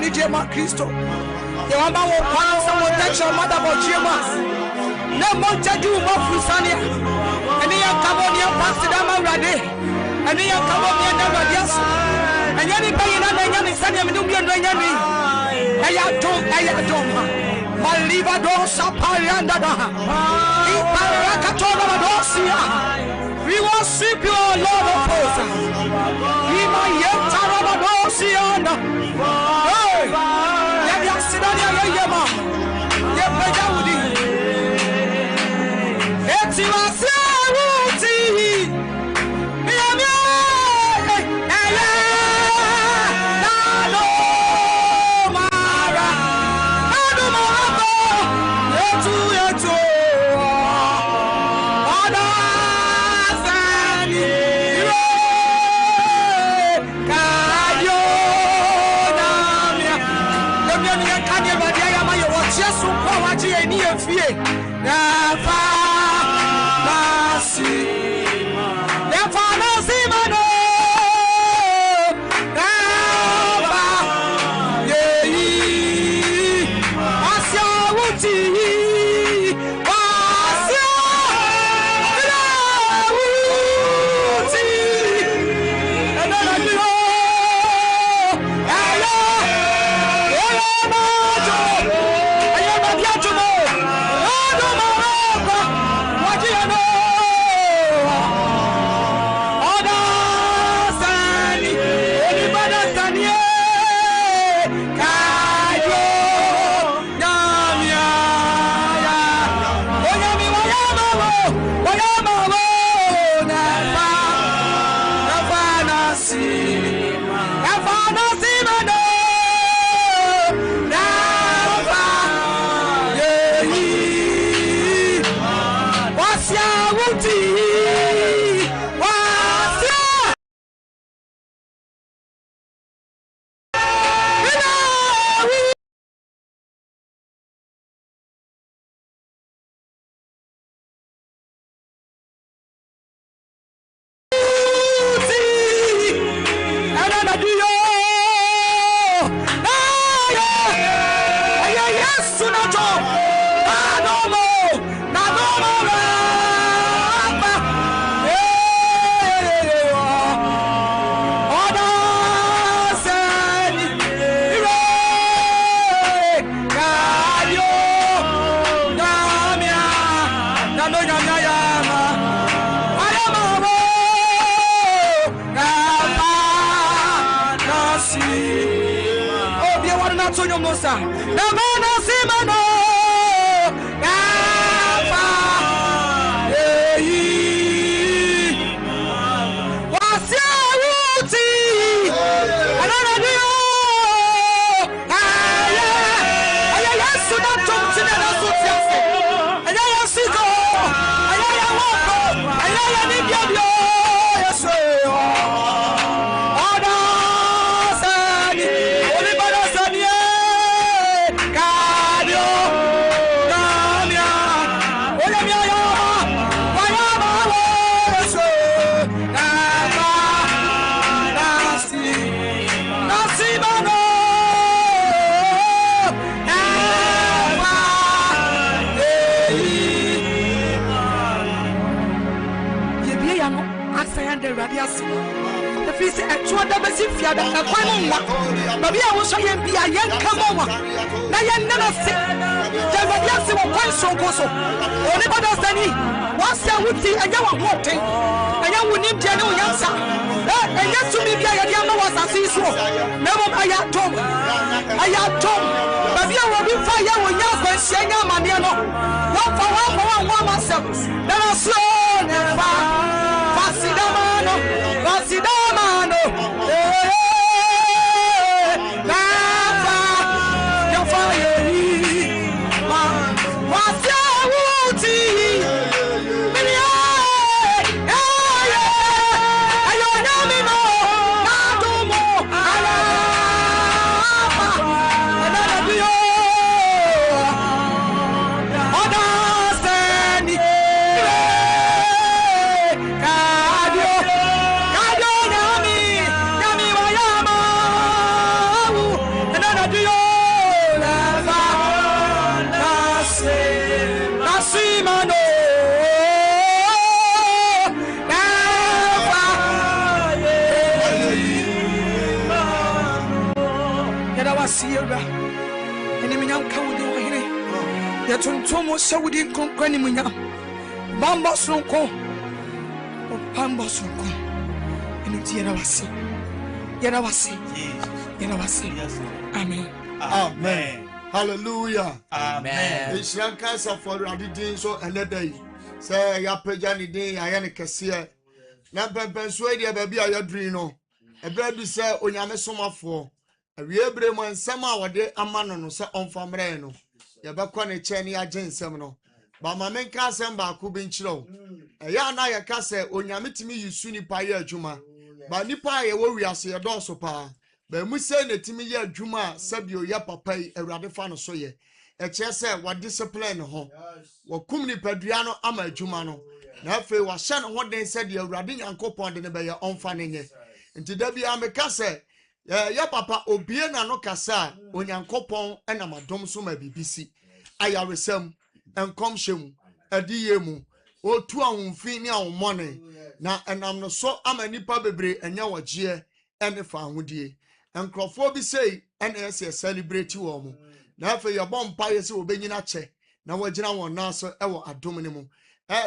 ni jema Kristo ye wamba wo kwa sa wo techo mother bo jema na mo jaju mo fusania ene ya kabonia pasida mawrade ene ya kabonia na radiaso enya ni bayina na enya ni sania mi dum biendo enya ni eya dom maliva do saparianda da iparaka tono dosia. We worship you, Lord of hosts. We might yet Tarabadosiana. Hey, Yasidania Yama. Yapajawudi. Etiwasiaruti. Yamia. Nano Mara. Nano Mara. Yetu. Yatuntomo Saudi Konkrani Munya Bamba Sonko Bamba Sonko and Yerawasi Amen. Amen. Hallelujah. Amen. The Shankas of for Radidin so another day. Say ya pejani day ayane kese. Na pempenso dia baby ayadrino. Ebre bi say onyame somafo. Awiebre mo nsem a wode amano no say onfamre no. Ye bekọ ne che ne agye nsem no. Ba ma menka asem ba ko bi nkyiro. Eya na ye ka say onyame timi yisu nipa ye adwuma. Ba nipa ye wo wiase ye do so pa. Ba mu say ne timi ye adwuma sabio ya papa yi awurade fa no so ye. E che say wa discipline ho. Wa kum nipadua no ama adwuma no. Na afi wa hye ne ho den say de awurade Nyankopon de ne be ye onfa ne nye. Nti da bia me ka say ya papa obie na no kasa Onyankopon enam adom so ma bibisi. Ayaresam enkom hyem adiye mu otu ahomfi ne ahomone na enam no so ama nipa bebre enya wagye ene fa ahodie enkrofo bi sei ene ese celebrate wo mu na afa ye bompa ye se obenyina che na wagina won na so ewo adom ne mu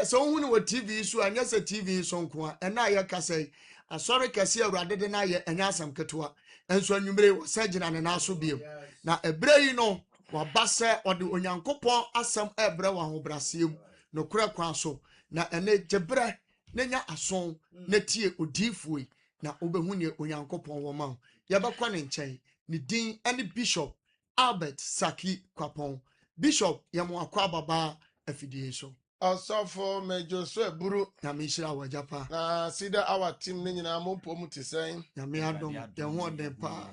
so hu ne wo TV so anya se TV so nko a ena ye kasai asori kase awurade de na ye enya asam ketewa enso anwumre wo sagina ne na so biem na ebre yi no wabase ode Onyankopon asam ebre wa hobrasiem no kura kwan so na ene jebre nenya ason na tie odifuoi na obehu ne Onyankopon wo ma ye bekwa ne nchen ne din ene Bishop Albert Saki Kwapon Bishop yamo akwa baba afidie so Osofo mejo so eburu na me hira wajapa na sida our team ne nyina mo pom tisen na me adom ye ho den pa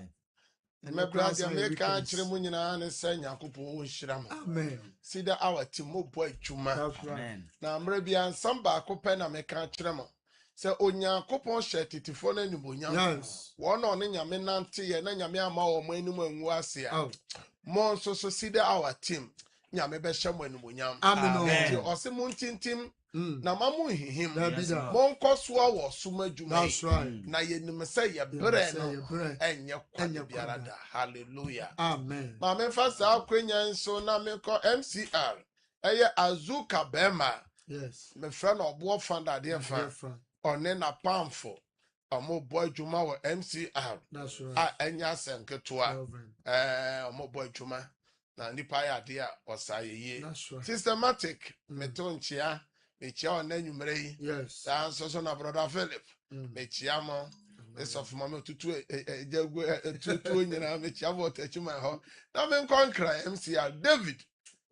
mebra dia me ka kire mu nyina ne se Nyankopon wo hira mo amen sida our team mo bo adwuma Amen. na mra bia nsam ba akopɛ na me ka kire mo se Onyankopon hye titifo na nubonyam yes wo na one nyame nante ye na nyame ama wo mo anum angu ase a oh mo nso so sida our team nyame be hye mo anubonyam amen ose mo ntintim na mamu hihim Dabida. mo nkosoa wo suma dwuma that's right na yenim se ye bre no Yebre. enye kwa Enye biara kwada. da hallelujah amen ma me fa sa akwanya nso na me ko MCR eye Azuka Bema yes me fra na obo fanda de fa different one na pamfo omo boy dwuma wo MCR that's right a enya senketoa Reverend. omo boy dwuma na nipa ya de a osayeye that's right systematic metonchia mechia on anwumre yi yes dan so na brother Philip mechia mo Amen. esof mama tutu jagu tutu nyina mechia bo tachima ho na me nkonkra MCR David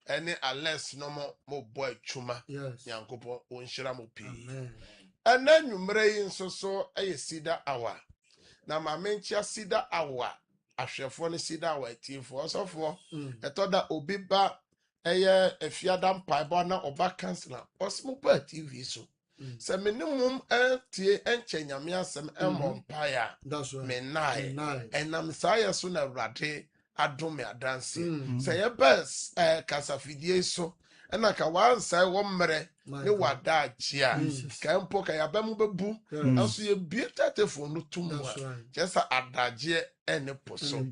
ene Alex no mo boy chuma yes Nyankopon onhyira mo pi amen ena nwumre yi nso so sida awa na ma menchia sida awa ahwefo ne sida awa tiefo osofo etoda obi ba eye efiada mpaibo na oba kansela osmo pa TV so se minimum tie enche nyame asem empire that's right me nai nice enam saya so na awrade adome adanse se ye best kasafidie so ena ka wansa wo mmere ne wada achia ka mpo ka ya bamu bebu aso ye bieta telefone no tumu that's right jesa adaje ene poso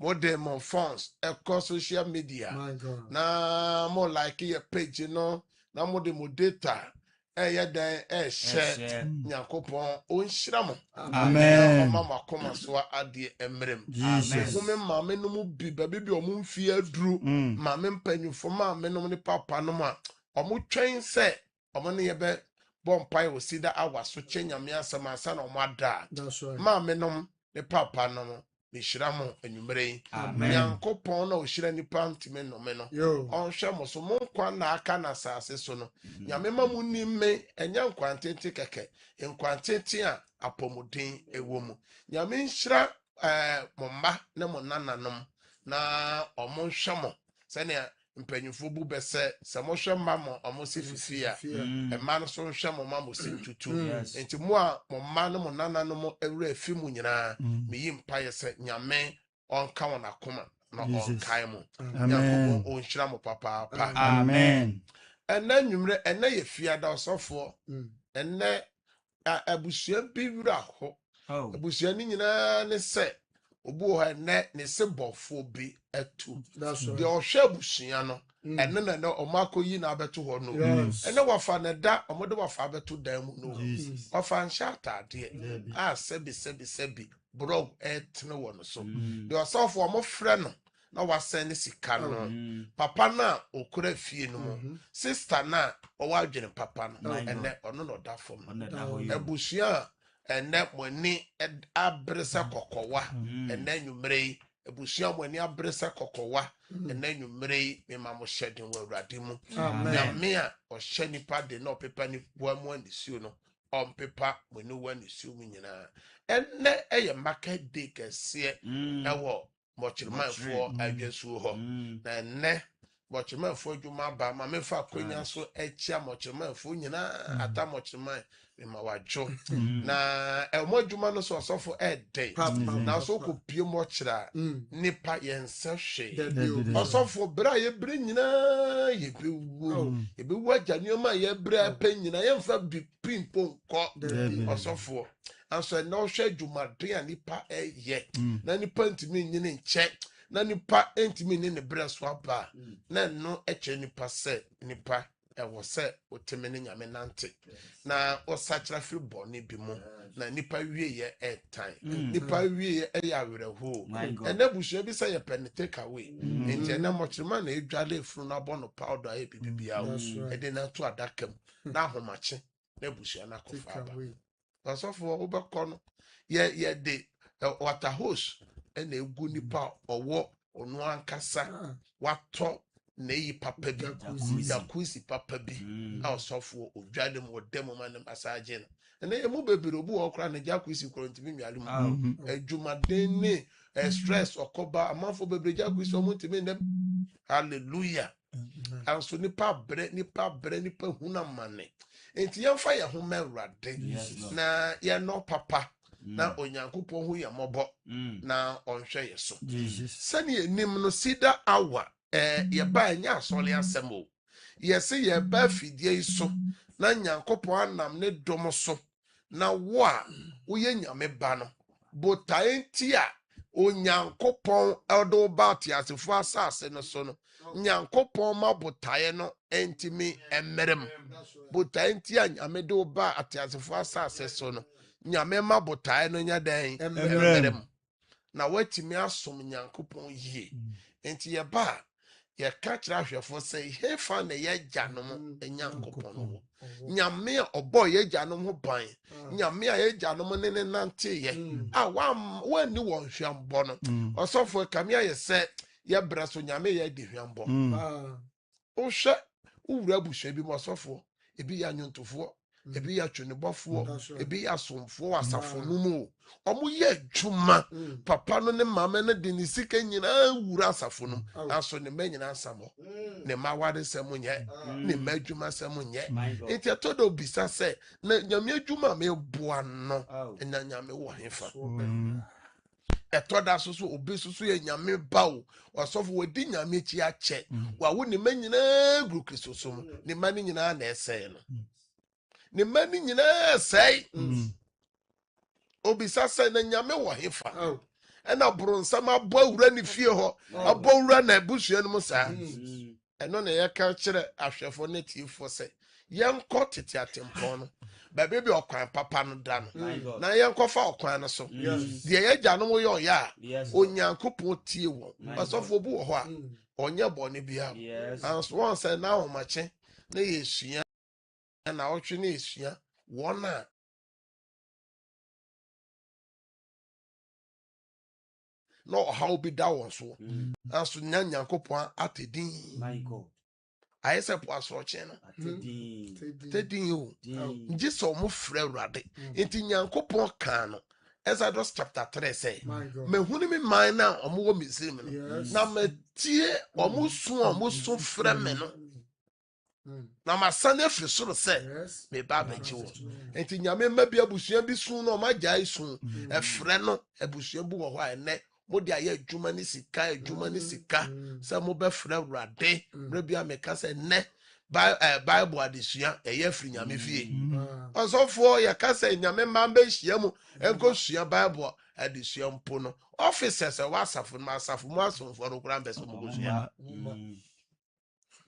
modern phones across social media my god na mo like your page no na mo de mo data eye den share Nyankopon onhyira mo Amen. mama koma so ade emrem Jesus. wo me mama no mu bi ba bi o mu mfi aduru mama mpanyufo mama no ne papa no ma o mu twen se o mo ne ye be bompai o sida awaso chenyame asema asa na o mo ada that's right mama no ne papa no mishira mo anwumre Amen. Nyankopon na o hira nipa ntime no me no yo onhwe mo so mo nkwa na aka na sase so no nyame ma mu nimme enya nkwantete keke nkwantete a apomuden ewo mu nyame nhira mo mma ne mo nananom na omo nhwe mo se ne mpanyufo bu bese se mo hwe mma mo omo se fifi a emma no so nhwe mo ma mo se ntutu enti mo a mo mma ne mo nananom ewura afi mu nyina meyi mpaye se nyame onka wona koma na onkae mo Amen. onhyira mo papa pa Amen. ena nwumre ena ye fiada osofo ena abusua bi wura ho Oh. abusua ni nyina ne se obu ho ne ne sebofo bi etu That's right. de ohwe abusua no ene na omako yi na abeto ho no Yes. ene wafa ne da omode wafa abeto dan mu no Jesus. wafa nhya atade a sebi brog etne wo no so de osofo omofre no na wasen ne sika no papa na okura fie no mu sister na owadwene papa no ene ono no da fom abusua ene moni abrese kokowa ene nwumre abusua moni abrese kokowa ene nwumre me ma mo hyeden wo awurade mu na me a ohye nipa de na opepa ni boamu anisuo no ompepa moni wa anisuo mu nyina ene eye maka de kese ewo mochirmanfo adwesuo ho na ene mochirmanfo adwuma ba ma mefa konya so echia mochirmanfo nyina ata mochirman ma wajo na emodwuma no so osofo ede na so kopie mochira nipa yense hwe osofo bra ye bre nyina ye bewu agyanoma ye bra pa nyina ye mfa bipimpo nko osofo anso na ohwe adwumade a nipa eye na nipa ntimi nyine nche na nipa ntimi ne bre so aba na no eche nipa se nipa ewo se otemene nyame nante na osachira firi boni bi mu na nipa wie ye etan nipa wie ye awerɛho ene busua bi se ye pen take away enti na mochirima na edwale efuru na bono powder e bibia o ede na to adakam na ahomache na busua na kofa aba asofo obekọ no ye de water hose ena egu nipa owo onu ankasa wato na yi papa bi jacuzzi papa bi a osofo odwale mu dem manam asaje na ena emu bebere obu okra na jacuzzi krontimi nwiale mu adwumaden ni stress okoba amanfo bebere jacuzzi omuntimi ndem hallelujah anso nipa bre huna mane enti yemfa ye ho mawrade na ye no papa na onyankopon hu ye mobo na onhwe ye so sani enim no sida awa ye ba nya asole asemo ye se ye ba fidie so na nyankopon anam ne dom so na wo a wo ye nyame ba no botae nti a onyankopon edo ba tiasefo asase no so no nyankopon ma botae no entimi emerem botae nti a nyame do ba atiasefo asase so no nyame ma botae no nya dan emerem na watimi asom nyankopon yie enti ye ba ye ka kira hwefo se he fa na ye gyanom nyankopon no nyame obo ye gyanom ho ban nyame a ye gyanom ne nante ye a wa ni won hwambo no osofo kamia ye se ye bra so nyame ye di hwambo o hwe uwura busua bi mo osofo ebi ya nyontofo ebi ya twonebofo ebi ya somfo asafo no mu omo ye adwuma papa no ne mama no de ni sika nyina wura asafo no aso ne ma nyina asamo ne ma wade semo nye ne ma adwuma semo nye enti atodo bisa se na nyame adwuma me boa no enya nyame wo hefa etoda so obi so ye nyame bawo osofo wadi nyame chi ache wa wo ne ma nyina gru Kristo so ne ma ne nyina na ese no ne mani nyina sei obisa sei na nyame wo hefa ena bronsam abo awura ne fie ho abo awura na abusua no musa eno na ye ka kire ahwefo ne tifo sei yenko tete atempon no ba bebi okwan papa no da no na yenko fa okwan no so de ye gya no mo yo ya onyankopon tie wo asofo bu wo ho a onye bone bia anso won say na ho mache na yesua na otwe na esua wona no how be that one so aso nyankopon atedin my god ayese po aso che no atedin o nji so mo frɛ urade enti nyankopon kan no Exodus chapter 3 say me huni mi man na omo wo Misrim no na matie omo so frɛ me no na masane firi soro se me ba baji wo enti nyame mabia busua bi sun no magya sun efre no abusua bu wo ho ene modi aye adwuma ni sika se mo be frɛ urade mra bia me ka se ne Bible adesua ɛyɛ firi nyame fie ɔsɔfoɔ yɛka sɛ nyame mma mbɛhyia mu ɛnkɔ sua Bible adesua mpo no officers ɛwɔ asafo no asafo mu asomfoɔ no koraa mbɛ sɛ ɔmokɔsua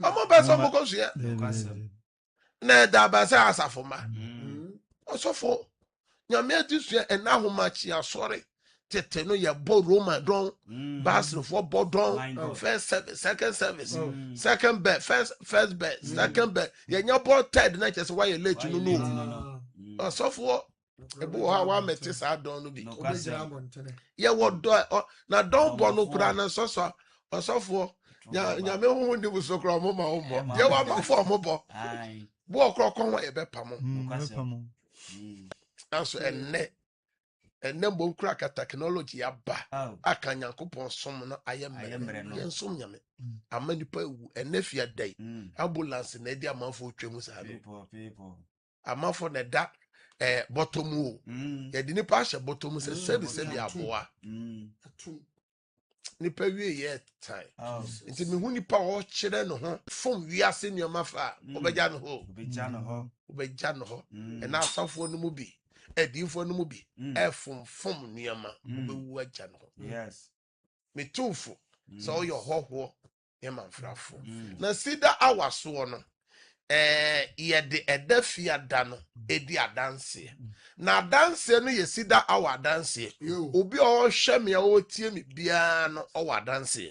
ɔmo bɛ sɛ ɔmokɔsua na ɛda aba sɛ asafo ma ɔsɔfoɔ nyame adesua ɛna ahomakye asɔre tete no yɛbɔ Roma dɔn Baslefoɔ bɔ dɔn first service second service second bed first bed second bed yɛnya bɔ third na kyerɛ sɛ wayɛ late no no ɔsɔfoɔ ɛbɔ wɔ ha wamɛte saa dɔn no bi yɛwɔ dɔ na dɔn bɔ no koraa na sɔsɔ ɔsɔfoɔ nyame hoho ne buso koraa ɔmo ma ɔmo yɛwɔ abafo ɔmo bɔ bɔ ɔkorɔkɔ ho yɛbɛpam nanso ɛnɛ mbɔ nkura ka technology aba aka Nyankopɔn som no ayɛ mmerɛ yɛnsom nyame ama nipa ewu ɛnɛ fia dai ambulance na ɛde amanfo twɛ mu saa no amanfo na da bottom o yɛde nipa ahyɛ bottom sɛ sɛbi aboa nipa wie yɛ time nti mehu nipa ɔkyerɛ no ho fom wiase nneɛma fa ɔbɛgya no hɔ ɛna asafoɔ no mu bi edinfo no mu bi efomfom nneɛma obewu agya no metufo sɛ ɔyɛ hɔhoɔ nneɛma mfrafo na sida awasoɔ no yɛde ɛda fiada no edi adanse na adanse no yɛ sida awa adanse obi a ɔhwɛ me a ɔtie me bia no ɔwɔ adanse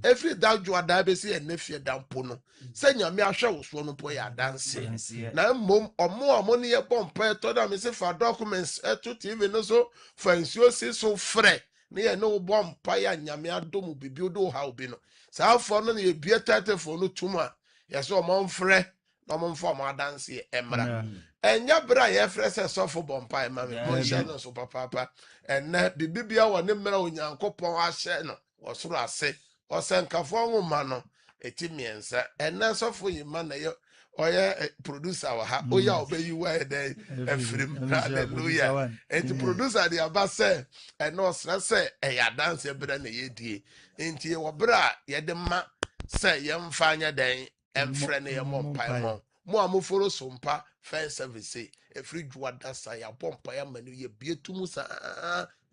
every dadwo ada besi ɛna fiada mpo no sɛ nyame ahwɛ wo so no po yɛ adanse na mmom ɔmo ne yɛ bɔmpa ɛtɔ da me se fa documents ɛto TV no so fa nsuo si so frɛ ne yɛ no bɔmpa ya nyame adom bibi odo ha obi no saa afɔ no ne yɛ bie tatefo no tum a yɛ so ɔmo mfrɛ na ɔmo mfa ɔmo adanse ɛmra ɛnya bra yɛ frɛ sɛ sɔfo bɔmpa ɛma me mo hyɛ no so papa ɛnɛ bibibia wɔ ne mmerɛ Onyankopɔn ahyɛ no ɔsoro ase ɔsɛ nkafo nwoma no eti miɛnsa ɛnɛ sɔfo yima na yɛ ɔyɛ producer wɔ ha ɔyɛ ɔbɛyi wa ɛdɛ ɛfirim hallelujah eti producer de aba sɛ ɛnɛ ɔsrɛ sɛ ɛyɛ adanse brɛ na yɛdie nti wɔ brɛ a yɛde ma sɛ yɛmfa anya dɛn ɛmfrɛ ne yɛ mɔ mpae ho mo a moforo so mpa first service efiri dwada sa ya bompa ya manu ye bietum sa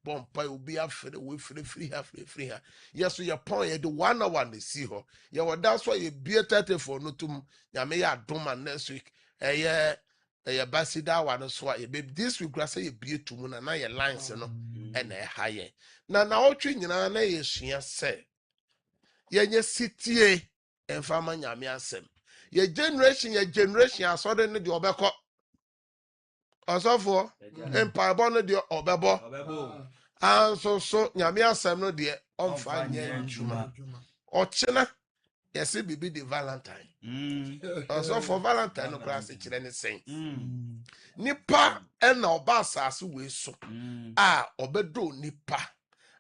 bompa obi afre we free ha yeso ye pon ye de 1 hour na si ho ye woda so ye bie 34 no tum nyame ya adoma next week eye basida wa no so ye be this week grasa ye bietum na ye lines no e na ha ye na otwe nyina na ye sua se ye nye sitie enfama nyame asem ye generation asode ne de obekọ osofo empire no de obebo anso so nyame asem no de omfa nye juma ochena yesi bibi de Valentine osofo Valentine no class kire ne sen nipa na oba asase we so a obedo nipa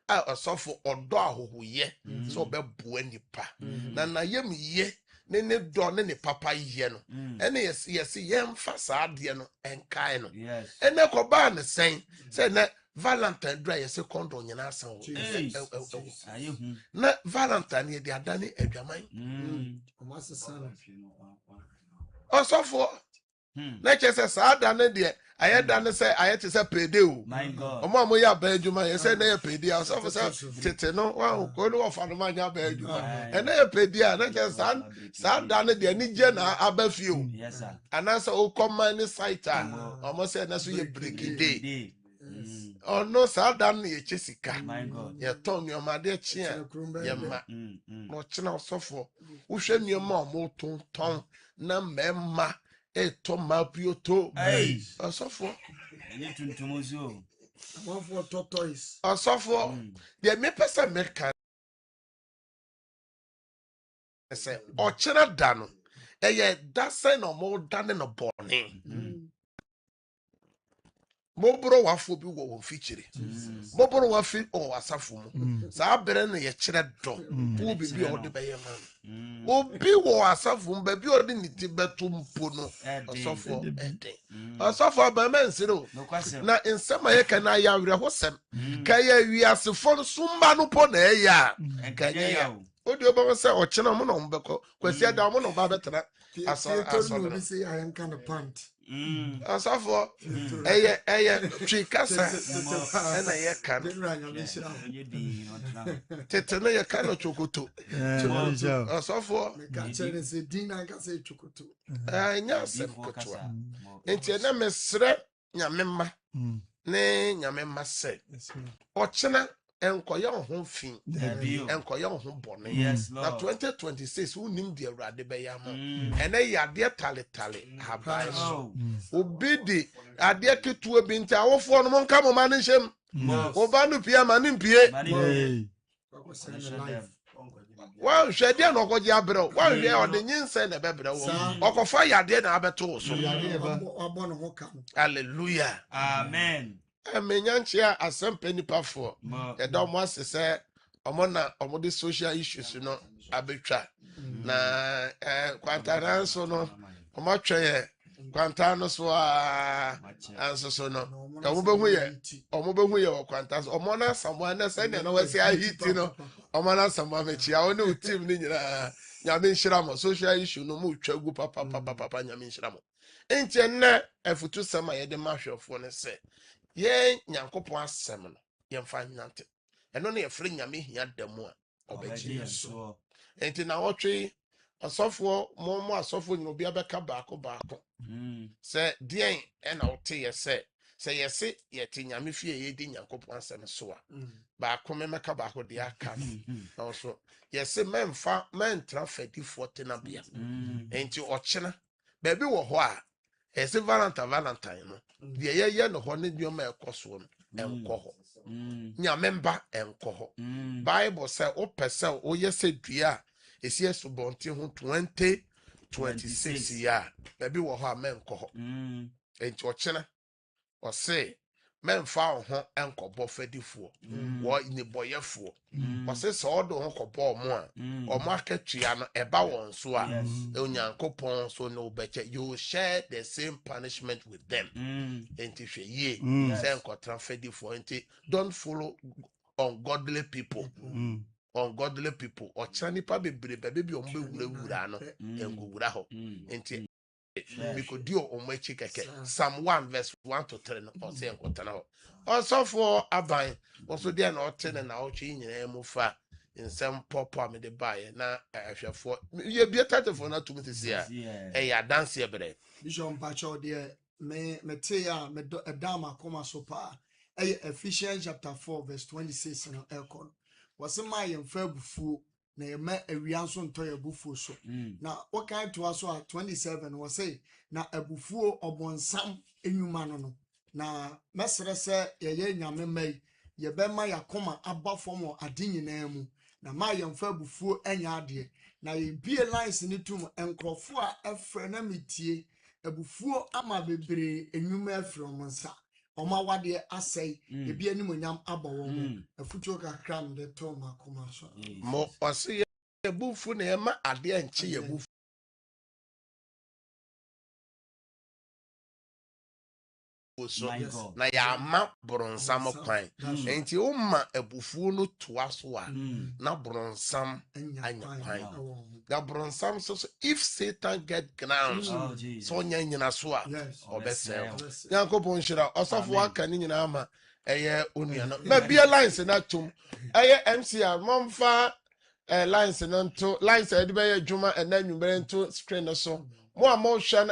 a osofo odo ahohoye so obeboa nipa na yem ye ne do ne papa ye no ene yes yemfa saa de no enkae no ene ko ba ne sen se na Valentine dra yes kondo nyina asan ayehu na Valentine ye de adane adwaman osofo na chese saa da ne de ayeda ne se ayete se pede o omo ya ba adwuma ye se na ye pede a osofo se tete no wa ko no ofa no ma nya ba adwuma ena ye pede a na chese saa da ne de ni je na abafi o anasa o command site a omo se na so ye break day no saa da ne ye chesika ye ton mi o ma de chia ye ma no chena osofo wo hwe mi o ma o ton na memma eto mapioto asofo ni tuntumuzio amafo tortoise asofo de me pesa meka ese ochena da no eye da se no mo da ne no bone mo bro wafo bi wo fichire mo bro wafi o asafo mu sa abere no ye kire do wo bibi o de beye man obi wo asafo ba bi o de niti beto mpo no asofo asofo abamensiro na nsema ye kana ya were hosem ka ya wiasefo sumba no po na ya ka ya Odio ba say ochena mo no mbeko. Kwasi ada mo no ba betena. Asa no be say I am kind of pant. Asafo eye twikasa na ye kan. Tete na ye kan chokoto. Asafo me ka chere say dina ka say chokoto. Nya asem kotwa. Enti na mesre nyamemma ne nyamemma se. Ochena enkoye ho fin enkoye ho bone na 2026 unim de awrade be ya mo ene yade tale habai so obidi ade ketuo bi nti awofo no monka mo ma ne hyem oba no pia ma ne mpie wa hwede na okoje abrɛ wa hwe ode nyinse na bebrɛ wo okofa yade na abeto so hallelujah Amen. Menyanchia asempe nipa for edo mo asese omona omode social issues no abetwa na kwantana so no omotwe kwantana so anso so no ka mo behu ye kwantana so omona samwa na se na wasi ahiti no omona samwa mechia wo ne team ni nyina nyame nhira mo social issue no mo twa gu papa nyame nhira mo enti na afutu sama ye de mahwefo ne se ye nyankopon asem no ye mfa nyante eno na ye fre nyame hia damu a obeji so enti na wotwe asofo mo asofo nyino bia beka baako se dien e na wote ye se yesi ye ti nyame fie ye di nyankopon asem so a baako meka baako de aka no so yesi mentra fedi forte na bia enti ochena baby wo ho a ese valentine no de ye no ho ne bioma ekoso no enko ho nyamemba enko ho bible say o pese o yese dua esi esobonti ho 2026 ya baby wo ho a menko ho enti ochena o say memfa ho enkobo fadifo wo ni boyefo o say so do ho kobo mo a o mo akatua no eba won so a onyankopon so no beche you share the same punishment with them enti hwe ye say enkotra fadifo enti don't follow ungodly people o chanipa bebre bebe o mbe wura no engowura ho enti because dio omechi keke Psalm 1 verse 1 to 3 no o say nkotana ho also for aban also dia na otene na otwe nyina mu fa nsem popo am de bae na ahwefo ye bia tatefo na tum sisi a ya dance ebre bishop pacho de me te ya me edama koma so pa Ephesians chapter 4 verse 26 no ekon was my yemfa bufuo na yema awianso nto ya bufuo so na what kind to us 27 was say na abufuo obonsam enwuma no na mesere se ye nyame mai ye be ma yakoma abafom ade nyina mu na ma yemfa abufuo enya ade na ye bie lines ni tum enkrofo a efre na metie abufuo ama bebre enwuma efre omonsa oma wade asai ebi anim nyam abawo mu afutuo kakra de to makoma so mo ose ye bufu na ye ma ade enche ye bufu so na ya ma bronsam kwan enti o ma abufu no toa so a na bronsam anya kwan da bronsam so if Satan get ground so nya nyina so a obesel yankopon hira osafo aka ni nyina ama eye onua no ma bia lines na tum eye MCR momfa lines no nto lines e de be adwuma enanwumere nto screen no so mo amoshan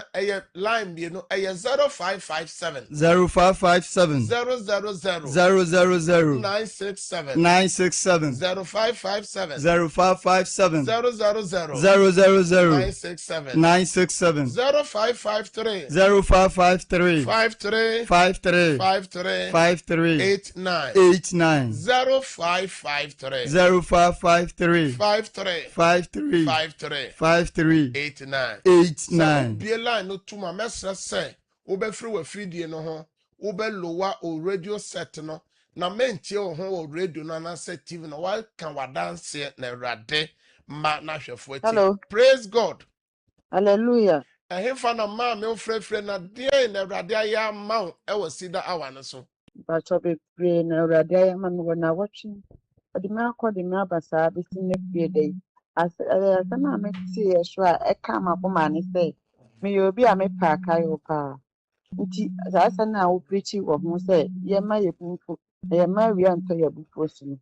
line bi no 0557 0557 000 000 967 967 0557 0557 000 967 967 0553 0553 53 53 53 53 89 89 0553 0553 53 53 53 53 89 89 be line no tuma mesra say wo be free wa fidie no ho wo be lower o radio set no na mentie wo ho o radio no na set TV no wa kan wa dance na rade ma na hwefo ati praise God hallelujah fa na ma me frefre na de na rade aya ma e wo sida awa no so bacho be pray na rade aya ma me na watching odi ma akọ di ma basa bi sin na pie dey asɛm a metie so a ɛka m'akoma ne sɛ meyɛ obi a mepɛ akayew paa nti saa asɛm no a wopirikyi wɔ ho sɛ yɛmma yɛbumfu na yɛmma awia ntɔ yɛ abufuo so no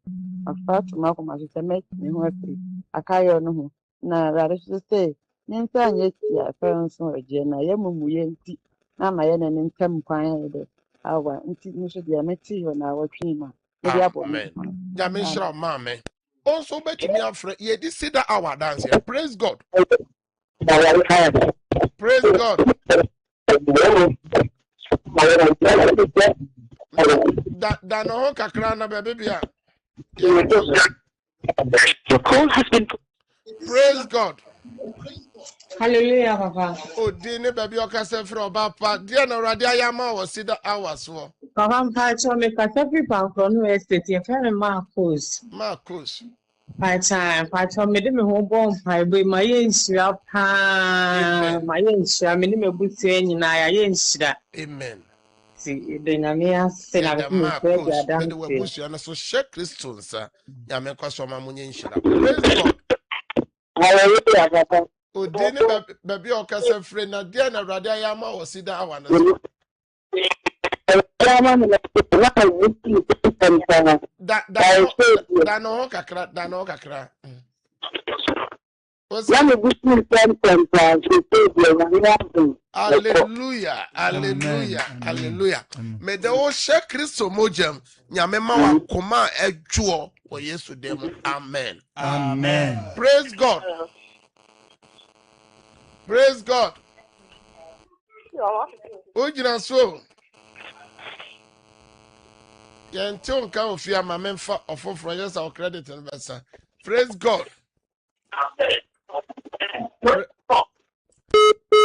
afa ato m'akoma so sɛ mɛtumi ho afiri akayew no ho na Awurade so sɛ ne nsa anyɛ tia ɛfɛ nso ɔgyeɛ na yɛmomuyɛ nti na ama yɛne ne ntam kwan yɛ dɛ awa nti nso deɛ metee hɔ na awɔtwe mu a mede abɔ me ho. Nyame nhyira wo maame. Also betumi afrɛ yɛdi sida hour dance here. Praise God. Praise God. Da no ho kakra na bebe bia. Your call has been. Praise God. Hallelujah, Papa. Oh, dine baby okase frɛ oba pa. Dia na Awurade ayama wɔ sida hours so. Papa mpacho me kasa free pankro no estate e fere Marcos. Marcos. Pacho me de me ho bɔ mpaebɔ ma yɛ nhyira pa. Ma yɛ nhyira me ne mebutie nyina ya yɛ nhyira. Amen. Si de nyame ase na be me fɛ ya dan. De wabusu na so share Kristo nsa. Nyame kwaso ma munye nhyira. Praise God. Hallelujah, Papa. O dine baby okase frɛ na dia na Awurade ayama wɔ sida hour na so. Da no kakra. Hallelujah. May the whole share Kristo mojam nyame ma wa koma edwo wo Yesu dem. Amen. Praise God. Ojina so Yanton ka ofia ma memfa ofofro yes our credit and versa. Praise God.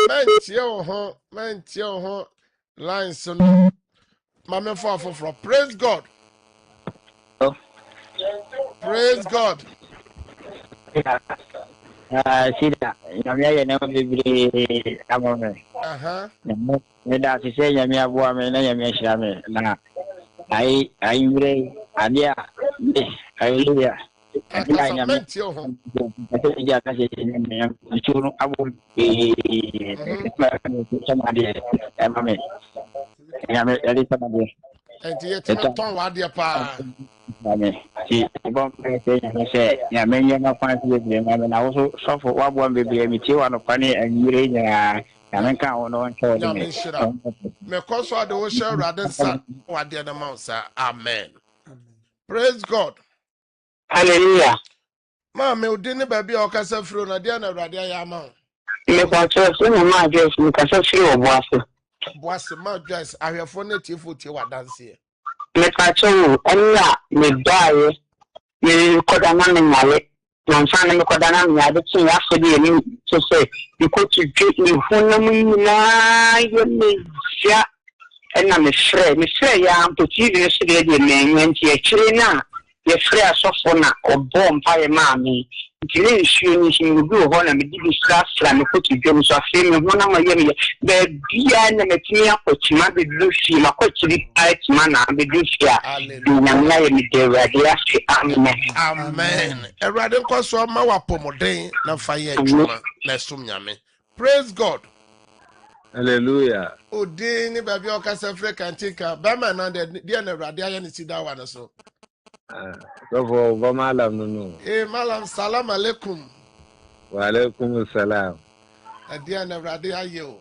Man tie ho lines no ma memfa ofofro. Praise God. Praise God. Sida, nyame na bibiri amome. Me da se nyame aboa me na nyame hyira me na ai mre adia hallelujah. Nyame tie ho. Ja ka se nyame chuno abo samade amame. Nyame ali samade. Enti yete ton wa dia pa. Nyame ti bon se nyame se nyame nyama kwan se bibiri nyame na wo so fo wa bo bibiri mi ti wa no kwane anwire nya nyame ka wo no ncho de me koso ade wo share Awurade nsa wa dia na ma nsa. Amen. Praise God. Hallelujah. Ma me odine baby okasa firo na dia na Awurade ayama. Me kwacho so no ma address me kasa firo Boase ma address ahwefo na tiefo tie wa dance here. Me kwacho enya me dae me koda na me nyale na mfana me koda na me nyale tin ya so de ni so say you go to get me hunam na ye me ya ena me frɛ ya mpoti de so de me nyanti e kire na ye frɛ asofo na obɔ mpa ye ma me ntine nsuo ni shi ngu ho na me di sra me kotu dwom so afi me ho na ma ye me be bia na me timi akotima be dufi ma kotiri atima na be dufi a nyame na ye me de Awurade afi. Amen. Awurade nkoso ma wapomoden na fa ye adwuma na som nyame. Praise God. Hallelujah. Odin ni baby okasa frɛ kantika ba ma na de dia na Awurade aye ne sida wa na so. So for malam no. Malam salam alaikum. Wa alaikum salam. Adia na Awurade aye o.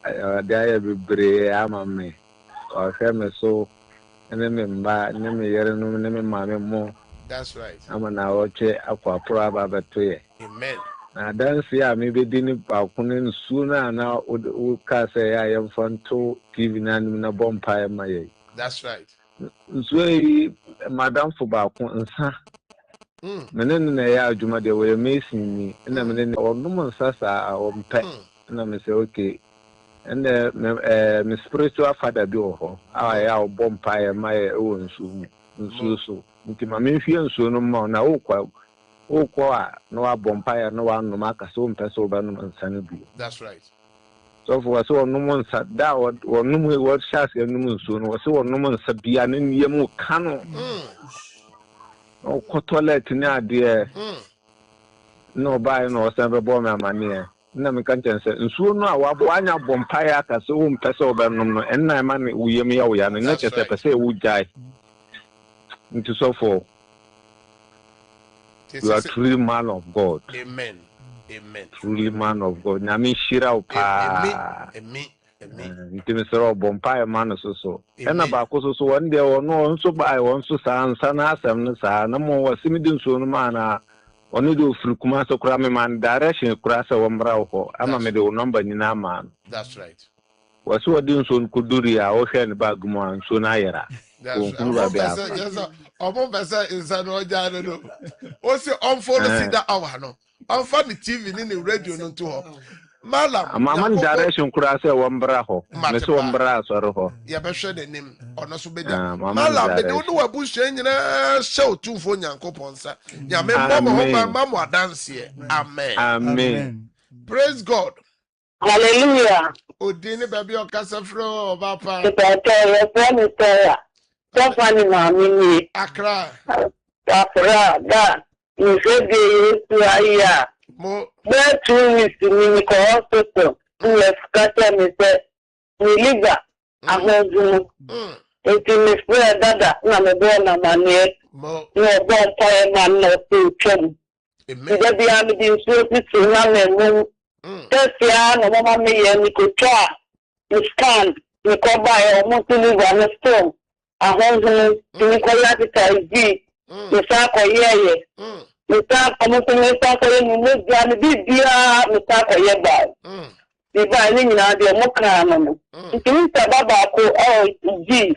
Awurade aye bebre amame. O hwɛ me so ene me mba ene me yere no ene me maame mo. That's right. Amana oche akwa pro aba betoye. Amen. Na dance ya me be dini pa kunen suna na o ka se ya yemfanto TV na bompa ma ye. That's right. So madam for ba ko nsa menen na ya adwuma de we mesin ni na menen onum nsa sa o mpe na me say okay and me spiritual father bi ho ya o bompa ya ma e wo nsu so nti ma me hwie nsu no ma na wo kwa a na wa bompa ya na wa num aka so mpe so ba num nsa no bi. That's right. So for so onum nsa da onum we what shas enum nsu no so onum nsa bia ne niemu kano o ko toilet ni ade No buy no send bo me amane na me kan chense nsuo no a wabo anya bompae aka se wo mpese obenom no enna ma ne uyem ya wo ya no na chese pese wo jai into so for you are truly man of God. Amen. Amen. Truly man of God. Na me shira o pa. Amen. Nti me sero bompae man so. Enna ba ko so one day ono nso ba won so sa na asem no sa na mo wasimi di nsuo no ma na oni do furu kuma so kura me man direction kura se wo mra wo ama me de number ni na man. That's right. Wasu odi nsuo ko duri a wo hwe ne bag mu nsuo na yera. That's right. Yes, omo besa inside no jano no. O se on follow see that hour no. On fan the TV ni radio no to ho. Malam. Man direction kura se wo mra ho. Me se wo mra so ro ho. Ya be hwe de nim ono so be dia. Malam be de no wabu hwe nyina show tumfo nyankopon sa. Ya me mbo ho ba mo dance. Amen. Amen. Praise God. Hallelujah. Odini baby okasafro bapa. Tofani mamini Accra. Accra da nzebe yesu aya. Mo. Be 2 weeks ni ko hospital. We scatter me say me liver ahozu. Eti me spray dada na me bo na mane. Mo. No bo pa man no to twem. Amen. Ida bi am di so ti na me mu. Tesia no mama me ye ni ko twa. Me scan me ko ba e o mo to liver na stone. Ahozu ni ko ya ti taiji. Me sa ko yeye. Me sa ko mo me sa ko ni mo gba ni bibia me sa ko ye ba. Bi ba ni nyina de mo kra no. Nti mi sa baba ko o ji.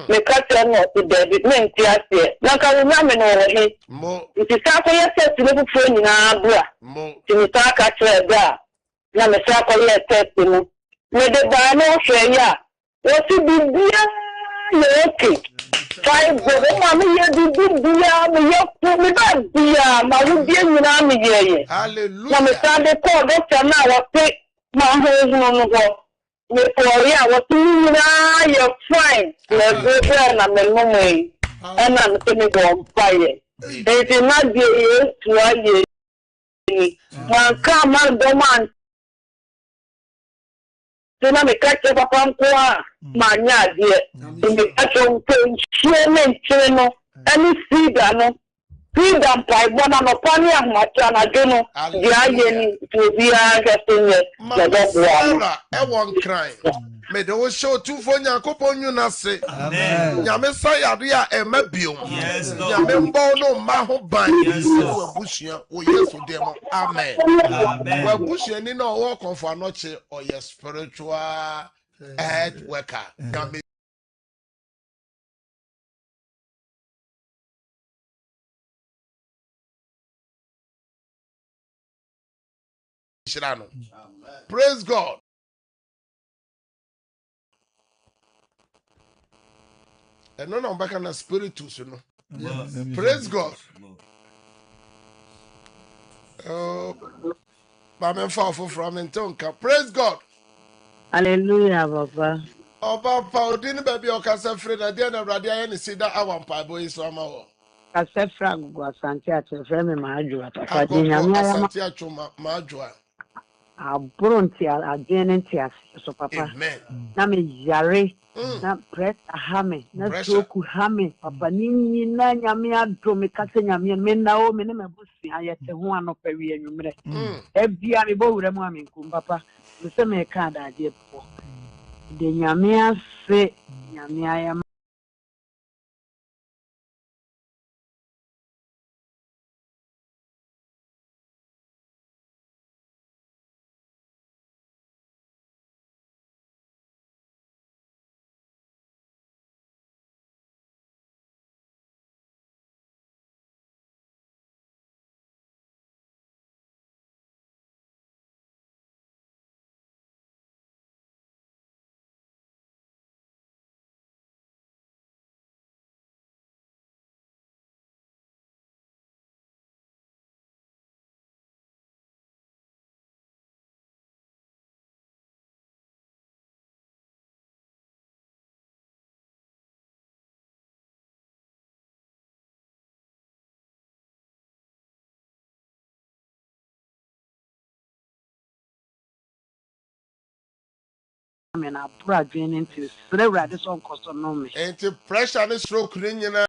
Me ka tell no to David me nti ase. Na ka wo na me no wo he. Mo. Nti sa ko ye se ti le fu nyina bua. Mo. Ti mi sa ka tell da. Na me sa ko ye test no. Me de ba no hwe ya. Wo si bibia okay. Five mama ye bibia me ye ku me ba bia ma wo bia nyina me ye. Hallelujah. Na me sa de ko doctor na wo pe ma ho no go. Me for ya wo nyina ye fine. Me go there na me no me. And na me go fire. It is not the ye to aye. Man come man do man. Tuna me catch papa kwa manya die me catch on share no any seed no seed and pipe bona no pani ahmacha na jono dia ye ni to bia gasenye the dog wa e won cry me de wo show tu fo nyankopon nyu na se nyame sa yade a e mabiom nyame mbo no ma ho ban wo abusia wo yesu dem amen wo abusia ni no wo konfo anoche o ye spiritual head worker nyame praise God. And no back on the spiritus, you know. Praise God. Oh, I'm from Ntonka. Praise God. Hallelujah, Baba. Oh, Papa, didn't baby or Casa Fred, I didn't ready any see that I want Pibo is from our Kasefra go asante ate frame maadwa papa I di nyame go ayama Santia Chuma, Majua. abronti adene ntia so papa Amen. na me yare na press hame na stroke hame papa ni nyina nyame adro me kase nyame me na o me ne mebusi ayete ho anopa wi anwumre ebia me bo wura mu amenkum papa me se me ka da ade po de nyame ase nyame ayama me na aburo adwene nti sere wurade so nkoso no me enti pressure ne stroke ne nyina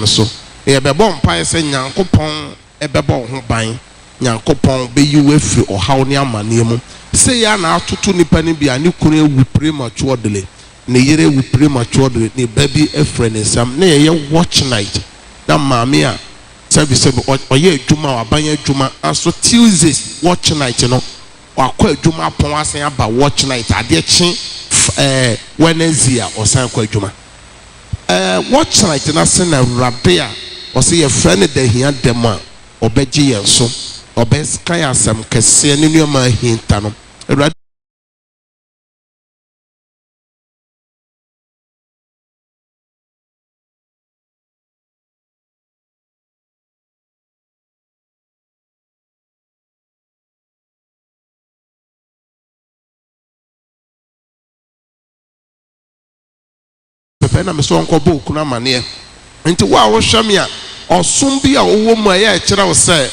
so e be bɔ mpa se Nyankopɔn e be bɔ ho ban Nyankopɔn be yi wefiri ɔhaw ne amane mu se ya na atoto nipa ne bia ne kunu ewu premature delay ne yere ewu premature delay ne baby efre ne sam ne ye watch night na maame a service oye adwuma aban adwuma aso Tuesdays watch night no wakɔ adwuma pon asen aba watch night ade kye Wednesday a osan kɔ adwuma watch night na se na Awurade a ɔse ye friend de hia dem a obɛgye yɛn so obɛskan asɛm kɛse ne nneɛma ahinta no Awurade na me so onko bo kuna mane nti wa wo hwame a osom bi a owo mu a ya kyerɛ wo sɛ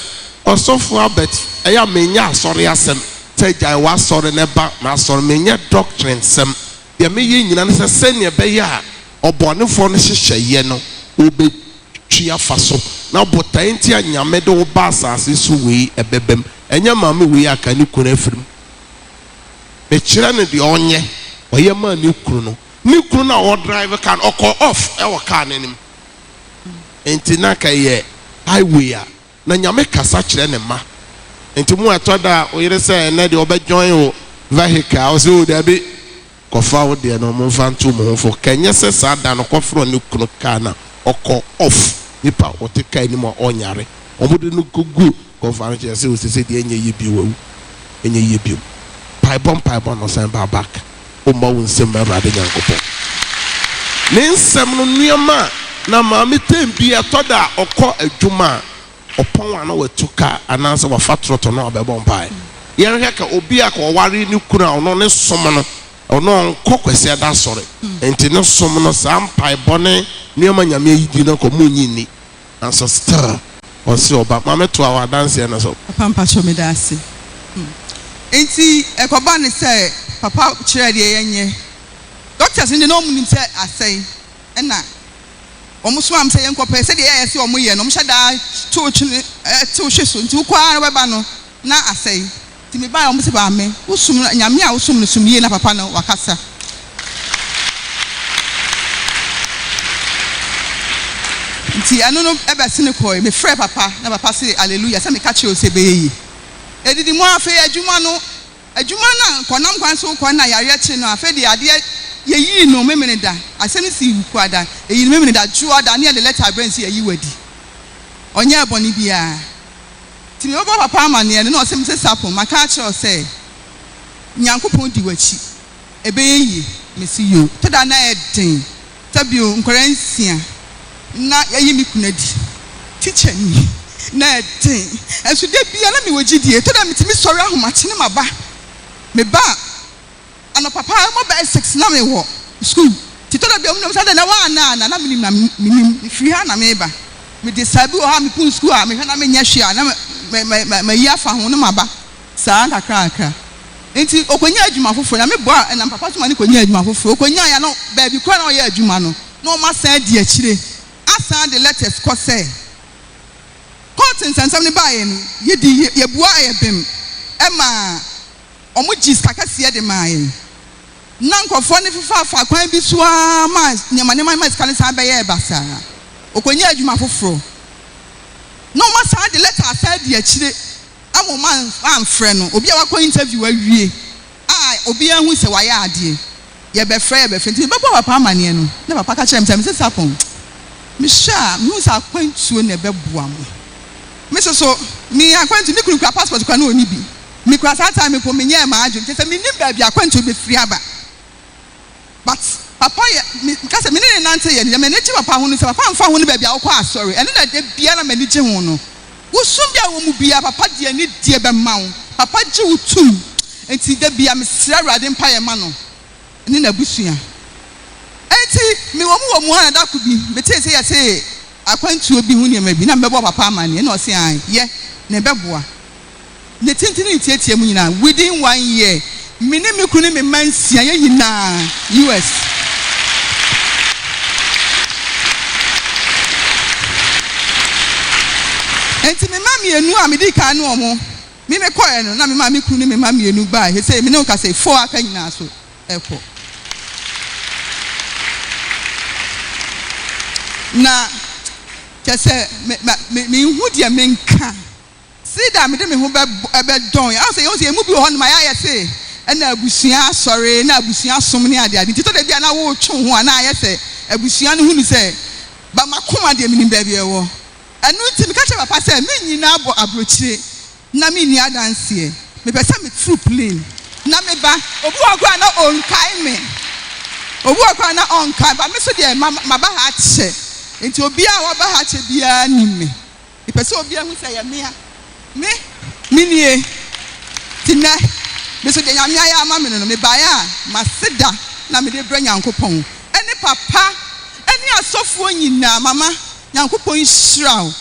osofo abet eya menya asɔre asɛm sɛ gya wa asɔre ne ba na asɔre menya doctrine sɛm ya me yi nyina ne sɛ sɛnea bɛyɛ a ɔbɔnefo no hyehyɛye no obetwi afa so na botan nti anyame de wo ba asase so wei ebebem enya maame wei aka ne kunu afirim me kyerɛ ne de ɔnyɛ ɔyɛ ma ne kunu no ni kunu na o drive can oko off e wo car nanim enti na ka ye highway a na nyame kasa kire ne ma enti mu atoda o yire se na de obejoin o vehicle o se o da bi kofa wo de no mo fanto mo fo kenye se sa da no kofro ne kunu car na oko off nipa o te kai ni mo onyare o mo de no gugu kofa no se o se de enye ye bi wawu enye ye bi pai bon no san ba back o ma won sem Awurade Nyankopɔn ne nsɛm no nneɛma na maame tembi atoda ɔkɔ adwuma ɔpɔn ana watuka anaasɛ wafatroto na ɔbɛbɔ mpae yɛn hwɛ ka obi a kɔ ware ne kunu a ɔno ne som no ɔno nkɔ kwɛsɛ da sɔre enti ne som no saa mpae bɔne nneɛma nyame yi di no kɔ mu nyini anso still ɔsi ɔba maame to awa danse na so pampa chome da ase enti ekoba ne sɛ papa kyerɛ de yenye doctors ndi no munim sɛ asɛn ɛna ɔmo so am sɛ yenkɔpɛ sɛ de yɛ sɛ ɔmo yɛ no ɔmo hyɛ da to hwe so nti wokɔ ara bɛba no na asɛn nti me ba ɔmo sɛ ba me usum nyame a usum no sum yie na papa no wakasa nti ano no ɛbɛse ne kɔe me frɛ papa na papa sɛ hallelujah sɛ me ka kyerɛ o sɛ bɛyɛ yi edidi mu afei adwuma na konam kwan so kwan na yare kye no afei de ade yeyi no memene da asɛm si kwada eyi memene da juo da ne de letter brand si yeyi wadi onye eboni bia ti me obo papa amane no asɛm se sapo maka kyerɛ sɛ Nyankopɔn di wachi ebeyi mesi yo to da na edin tabio nkwaransia na yeyi mi kunadi teacher ni na edin enso de bia na me wagidie to da metimi sɔre ahomakye ne maba me ba ano papa mo ba 6 na me wo school ti to da bia mo say na wa na minim free ha na me ba me de sabi o ha me pun school a me hwa na me nya hwe na me yi afa ho no maba saa kakra enti okonya adwuma foforo na me bo na papa so ma ne konya adwuma foforo okonya ya no ba bi kwa na o ya adwuma no no ma san di akire asan the letters ko say court nsensam ne ba ye no ye di ye bua ayebem ema omo gis kakase de maaye na nkofo ne fifa kwan bi so ma nyamane ma skane san be ye basa okonya adwuma foforo no ma san de letter asa di akire amo man amfrɛ no obi a wakɔ interview awie obi ahu sɛ wayɛ ade ye be frɛ nti be papa amane no na papa ka kyerɛ me sɛ sapon me sha me hu sa kwantuo na be boa mo me so me akwantu ne kuru passport kwa na oni bi me kwa sa time ko me nya ma adwo sɛ me nim ba bi akwantu be free aba but papa ye ka sɛ me ne nante ye ne me ne chi papa ho no sɛ papa amfa ho no ba bi akɔ asɔre ɛne na de bia na me ne gye ho no wosum bia wo mu bia papa de ani de be ma wo papa gye wo tum enti de bia me sra Awurade mpa ye ma no ne na busua enti me wo mu ana da ku bi me te sɛ ye sɛ akwantu obi hu ne ma bi na mbɛbɔ papa amane na ɔse an ye ne bɛboa ne tintini tietie mu nyina within 1 year me ne me kunu me mansia ye nyina US enti me ma mienu a me di kan no omo me koye no na me ma me kunu me ma mienu ba he say me no ka say 4 aka nyina so eko na kese me hu dia me nka see that me de me hu be don I say you say emu bi ho no ma ya say na abusua sorry na abusua som ne ade ade tito de bia na wo twu ho na ya say abusua no hu ni say ba makoma de me ni ba bia wo anu ti me ka che papa say me nyina abo abrochire na me ni adanse me pesa me true plane na me ba obu akwa na onkai me obu akwa na onkai ba me so de ma ba ha che enti obi a wa ba ha che bia ni me pesa obi a hu say ya me nie tina me so de nyame aya ama me no me ba ya maseda na me de bra nyankopon ene papa ene asofo nyina mama nyankopon hyiraw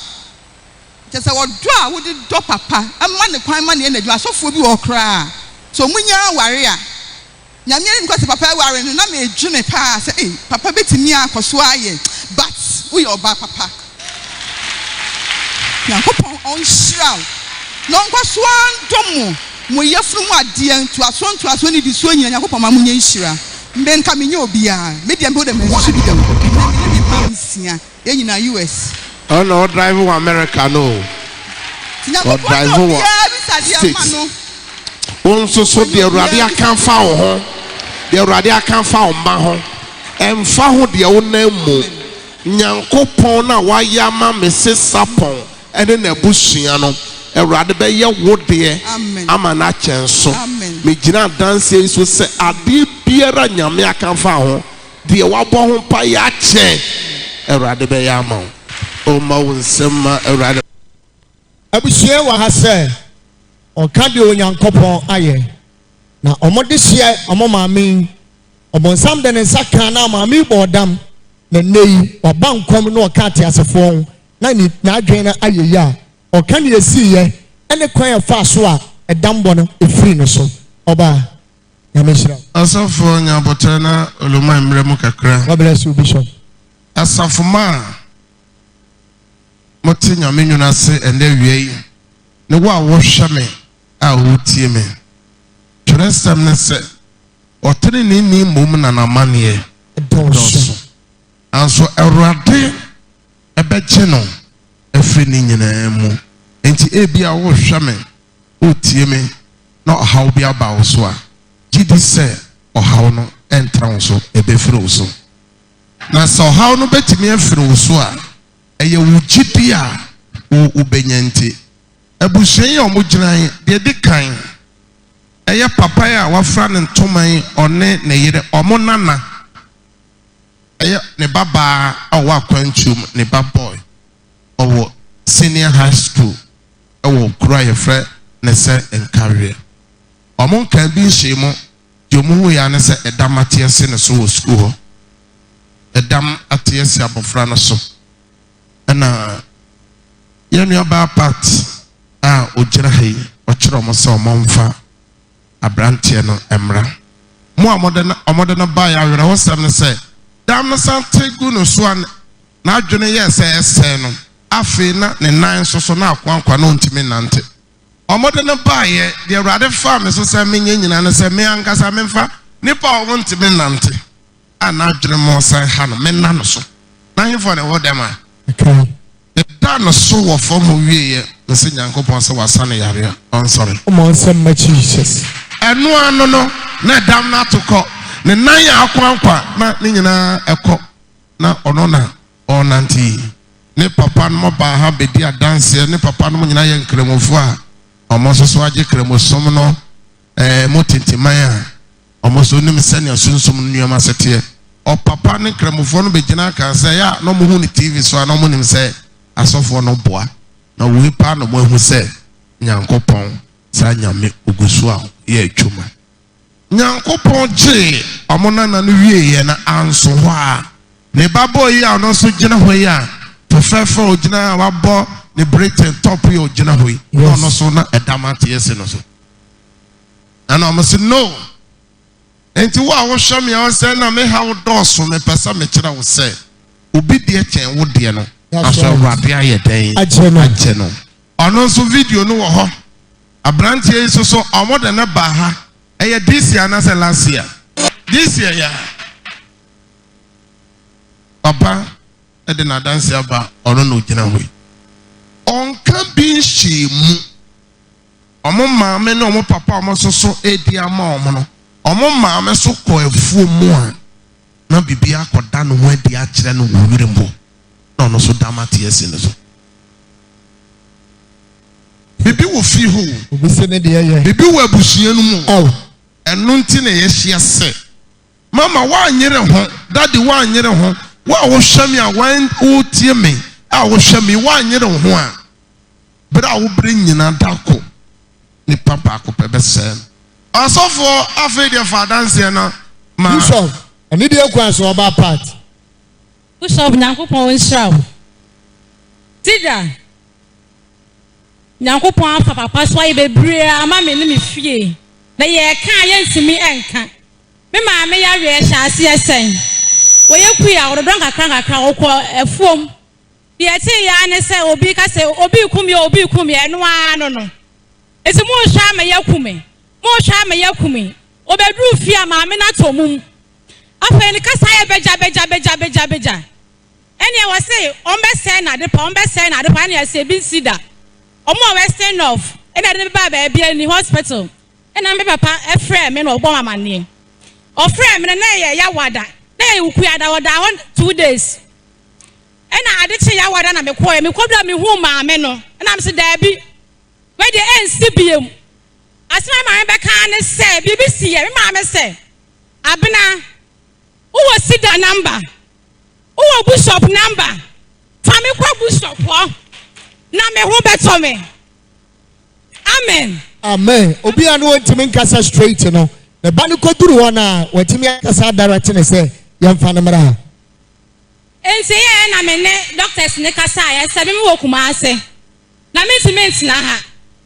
kese wodo a wodi do papa ama ne kwan ma ne na dwa asofo bi wo kra so munya ware a nyame ni kwase papa ware no na me dwene pa say papa betimi akoso aye but we oba papa nyankopon on hyiraw no nkwaso andomo mo yefunu mu ade nto aso ni di so nyina nyankopon ma munya hyira mbe nka menye obia me de mbe de me so bi dem me mamsia enyina US oh no drive to America no or drive to States onso so de urade akan fa wo ho de urade akan fa wo ma ho emfa ho de wo na mu nyankopon na wa ya ma me sesapon ene na busua no urade be ye wo de ama na chenso me gina dance so se ade biara nyame akan fa ho de wa bo ho pa ya chen urade be ya ma o ma wonsema urade abusua wa ha se o ka de onyankopon aye na omode hye omomaami obonsam de ne saka na maami bodam na nei obankom na o ka te asefo na ni na adwen na aye ya o ka ne esiye ene kwan afa so a edambo no efiri no so oba nyameshira asafo nyabotre na oluma mremu kakra God bless you bishop asafoma moti nyame nyuna se ende wiei ne wa wo hweme a wo tie me tresam ne se otere ni mom na na mane doso anso erade ebeje no efri ni nyina mu enti ebia wo hweme wo tie me na ohaw bia ba wo so a gidi se ohaw no entra wo so ebefri wo so na so ohaw no betimi efri wo so a eye wo gidi a wo ubenyante abusuan ya omugran de de kan eye papa ya wafra ne ntoman one ne yire omonana eye ne baba awa kwanchum ne baboy owo senior high school owo kura ye frɛ ne se encareer omon kan bi nhyimu jomu ya ne se edam atiese ne so wo school ho edam atiese abofra no so na yenu aba part a ogira hai ochiro mo so momfa abrante no emra mo amode na ba ya were ho sem ne se dam no santegu no so an na adwene ye se ese no afi na ne nan so na akwankwa no ntimi nante amode na ba ye de urade fa me so se menye nyina no se me ankasa memfa nipa o ntimi nante ana adwene mo sai ha no me na no so na hifo ne wo dem a okay da no so wo fom wieye nse nyankopon se wasane yare on sorry mo nsem Jesus enu anu no na dam na tokọ ne nan ya akwankwa na ne nyina ekọ na ono na onanti ne papa no ba ha bedi adanse ne papa no nyina ye nkremofo a omo so age kremosom no motintiman a omo so nim sene sunsum nuama sete o papa ne kremofo no begina kan se ya no mo hu ni TV so na mo nim se asofo no boa na we pa no mo hu se nyankopon sa nyame ogusu a ye atwuma nyankopon je omona na no wie ye na anso ho a ne babo yi a no so gina ho ya professor ogina wabo ne Britain top yi ogina ho yi no so na edamate yese no so ana o mse no enti wa wo hwam ya se na me ha wo doso me pesa me kira wo se obi de chen wo de no aso awrade aye den agye no ono so video no wo ho abrantie so omoda na ba ha eye this year na say last year this year ya papa e de na dance aba ono no gina ho onka bi nhyimu omo maame na omo papa omo soso edi ama omo no omo maame so ko afuo mu a na bibia akoda no ho adi a kire no wo wirembo na ono so damate ese ne so bibi wo fi ho obi se ne de ye bibi wo abusua no mu eno nti na ye hia se mama wa anyere ho daddy wa anyere ho wa wo hwami a wan o tie me a wo hwami wa anyere ho a bra wo bre nyina dako ni papa ko pebe se asofo afi de fa dance na ma bishop ani de kwan so oba part bishop nyankopon nsraw tida nyankopon afa papa so aye bebre ama me ne me fie na ye ka ye nsimi enka me ma me ya we hyase esen wo ye ku ya odon kakra okọ efuom de eti ya ne se obi ka se obi kum ye no ano no eti mo hwa me ya kumi obedru fie ama me na tomum afa ni kasa ye beja eni e wose on be say na de pa na se bi sida omo western of ena de ba bia ni hospital ena me papa efre me no ogbo mama ne ofre me na ye ya wada na ye wuku ya da wada 2 days ena ade che ya wada na me kodwa me hu ma me no ena me se da bi we de ncbm asema ma be kan ne se bbc ye me ma me se abena wo sida number wo bishop number fami kwa bishop ho na me hu beto me amen obi anu ontimi nkasa straight no na ba ne koduru wona watimi akasa direct ne se yemfa ne mra ense ye na me ne doctors ne kasa ya se me wo kuma ase na me na ha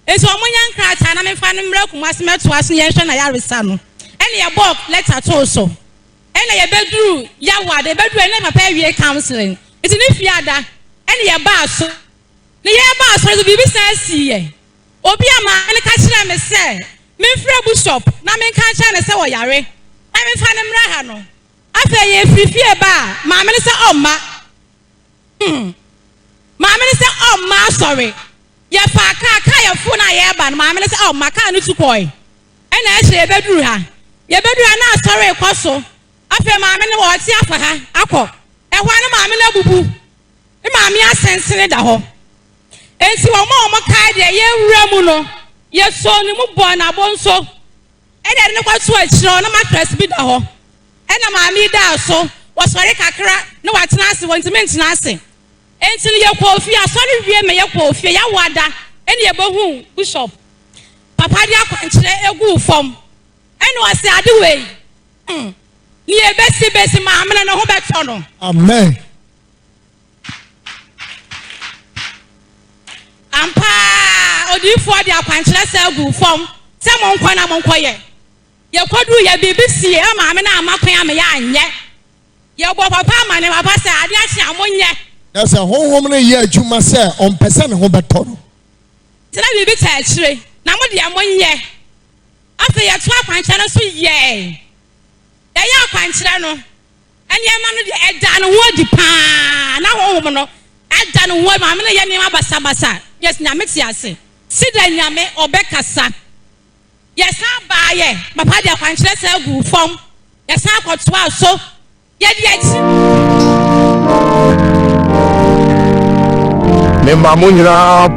enso omunya nkrata na me fa ne mra kuma ase meto ase ye hwe na ya resa no ene ye book letter to so ene ye beduru ya wade beduru ene papa wie counseling iti ne fiada ene ye ba so ne ye ba so bibi sense ye obi ama ene ka kire me se me frɛ bishop na me ka kire ne se wo yare na me fa ne mra ha no afa ye frifie ba ma me se omma ma me se omma sorry ye fa ka ye fu na ye ba ma me se omma ka no tukoi ene e hye beduru ha ye beduru na sorry kwaso afa ma me ne wo ti afa ha akọ e hwa ne ma me na bubu e ma me asensene da ho ensi wo mo kai de ye wura mu no ye so ni mu bo na bonso e de ne kwaso akiro na mattress bi da ho e na ma me da so wo sori kakra ne watena ase won timentina ase enti ye kwa ofie asori wie me ye kwa ofie ya wada e ne ye bohu bishop papa dia kwankire egu fom e no ase ade wei ni e besi ma amena no ho beto no amen ampa odifo de akwankire se egu fom se mo nkwa na mo nkwoye ye kodu ye bibisi e ma amena amakwan am ya anye ye bo papa ma ne papa se ade ahye amonye na se honhom ne ye adwuma se on pese ne ho beto no tena bibi ta akire na mo de amonye afa ye to akwankire no so ye ya akwankire no ene ma no de eda no ho di pa na honhom no eda no ho ma amena ye ne ma basa yes nyame ti ase sida nyame obekasa yes abaye papa de akwankire se gu fom yes akoto aso ye de achi me mamu nyina